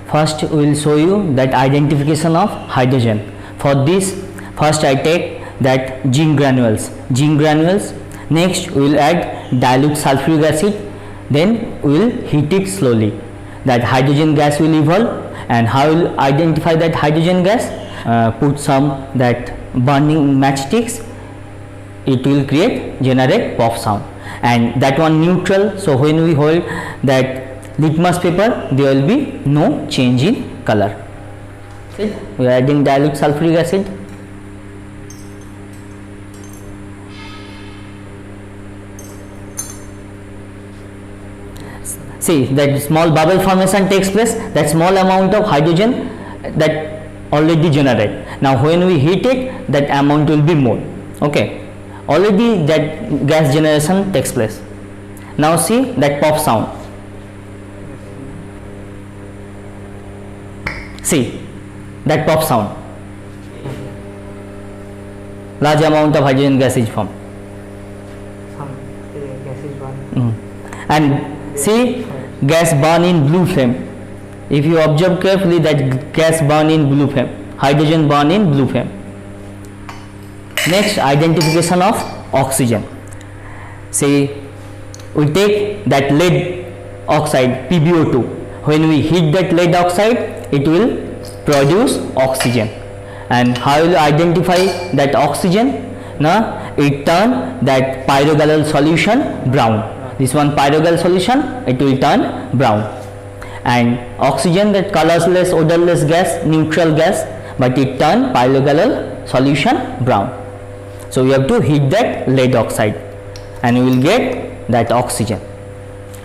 First we will show you that identification of hydrogen. For this, first I take that zinc granules. Next we will add dilute sulfuric acid, then we will heat it slowly. That hydrogen gas will evolve, and how will identify that hydrogen gas? Put some that burning matchsticks, it will generate pop sound, and that one neutral. So when we hold that litmus paper, there will be no change in color. See, we are adding dilute sulfuric acid. See, that small bubble formation takes place, that small amount of hydrogen that already generate. Now when we heat it, that amount will be more. Okay, already that gas generation takes place. Now see that pop sound. See that pop sound. Large amount of hydrogen gas is formed. And see, gas burn in blue flame. If you observe carefully, that gas burn in blue flame, hydrogen burn in blue flame. Next, identification of oxygen. See, we take that lead oxide PbO2. When we heat that lead oxide, it will produce oxygen. And how will you identify that oxygen? Now, it turn that pyrogallic solution brown. This one pyrogal solution, it will turn brown. And oxygen, that colorless, odorless gas, neutral gas, but it turn pyrogallic solution brown. So we have to heat that lead oxide, and we will get that oxygen,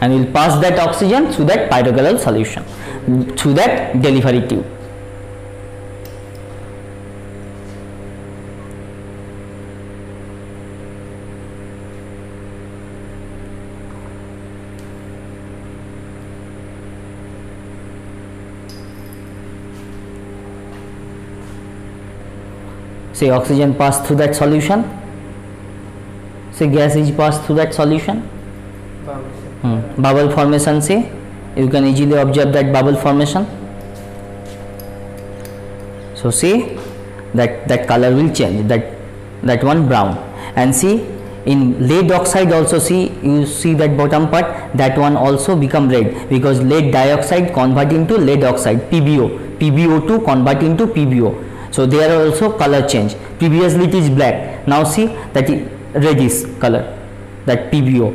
and we will pass that oxygen through that pyrogallic solution, through that delivery tube. See, oxygen passed through that solution. See, gas is passed through that solution. Bubble formation. See, you can easily observe that bubble formation. So see, that color will change, that one brown. And see, in lead oxide also, see, you see that bottom part, that one also become red, because lead dioxide convert into lead oxide, PbO2 convert into PbO. So there are also color change. Previously it is black. Now see that reddish color, that PbO.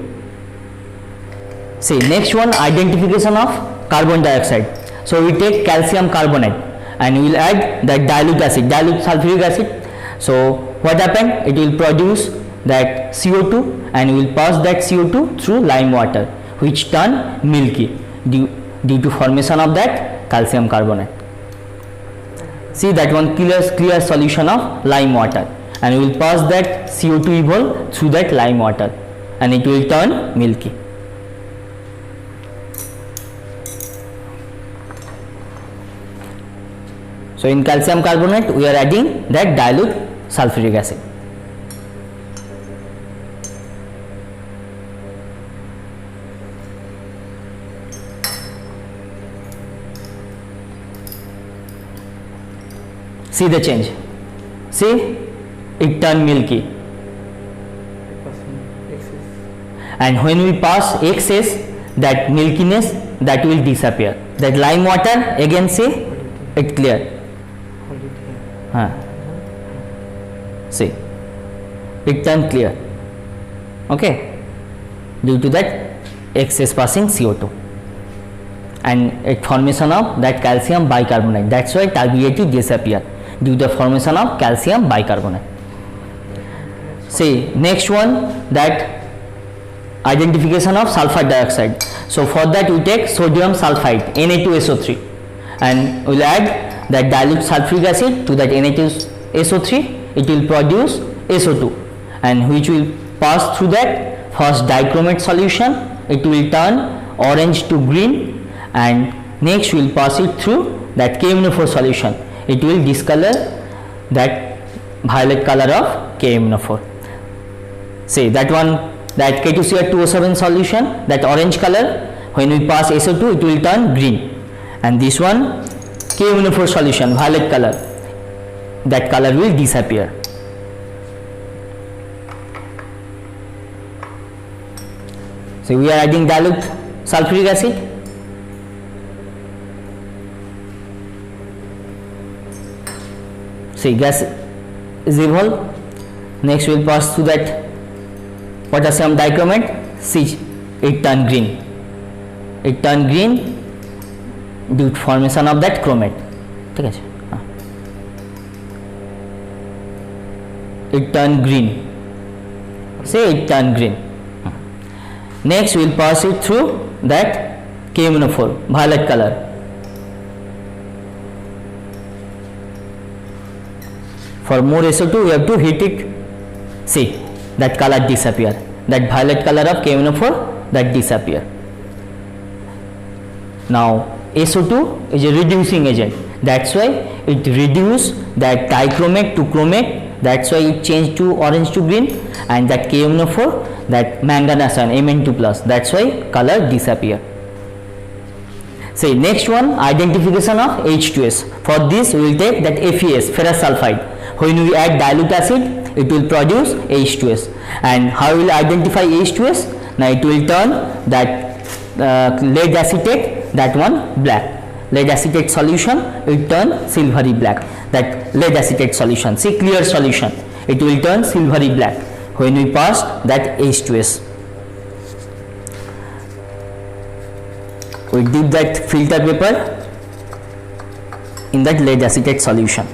See, next one, identification of carbon dioxide. So we take calcium carbonate, and we will add that dilute acid, dilute sulfuric acid. So what happened? It will produce that CO2, and we will pass that CO2 through lime water, which turn milky due to formation of that calcium carbonate. See, that one clear solution of lime water, and we will pass that CO2 evolve through that lime water, and it will turn milky. So in calcium carbonate, we are adding that dilute sulfuric acid. See the change. See, it turned milky. And when we pass excess, that milkiness, that will disappear. That lime water, again see, it clear. See, it turned clear. Okay, due to that excess passing CO2 and a formation of that calcium bicarbonate. That's why turbidity disappear due to the formation of calcium bicarbonate. See, next one, that identification of sulfur dioxide. So for that we take sodium sulfide, Na2SO3, and we will add that dilute sulfuric acid to that Na2SO3. It will produce SO2, and which will pass through that first dichromate solution. It will turn orange to green, and next we will pass it through that KMnO4 solution. It will discolor that violet color of KMnO4. See, that one, that K2Cr2O7 solution, that orange color, when we pass SO2, it will turn green, and this one KMnO4 solution, violet color, that color will disappear. So we are adding dilute sulfuric acid. See, gas is evolved. Next we will pass through that potassium dichromate. See, it turned green. It turned green due to formation of that chromate. Okay. It turned green. Say it turned green. Next we will pass it through that KMnO4, violet color. For more SO2 we have to heat it. See, that color disappear. That violet color of KMnO4, that disappear. Now SO2 is a reducing agent. That's why it reduce that dichromate to chromate. That's why it changed to orange to green, and that KMnO4, that manganese ion Mn2 plus. That's why color disappear. Say next one, identification of H2S. For this we will take that FeS, ferrous sulfide. When we add dilute acid, it will produce H2S. And how we will identify H2S? Now it will turn that lead acetate, that one black. Lead acetate solution will turn silvery black. That lead acetate solution, see clear solution, it will turn silvery black when we pass that H2S. We dip that filter paper in that lead acetate solution.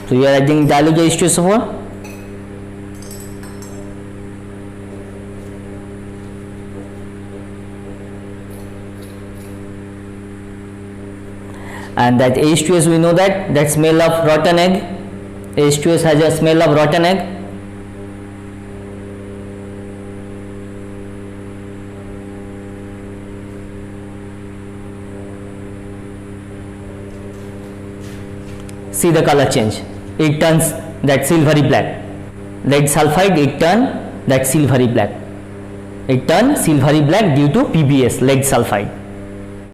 So you are adding dilute H2SO4. And that H2S, we know that smell of rotten egg. H2S has a smell of rotten egg. See the color change. It turns that silvery black. Lead sulfide, it turn that silvery black. It turns silvery black due to PBS, lead sulfide.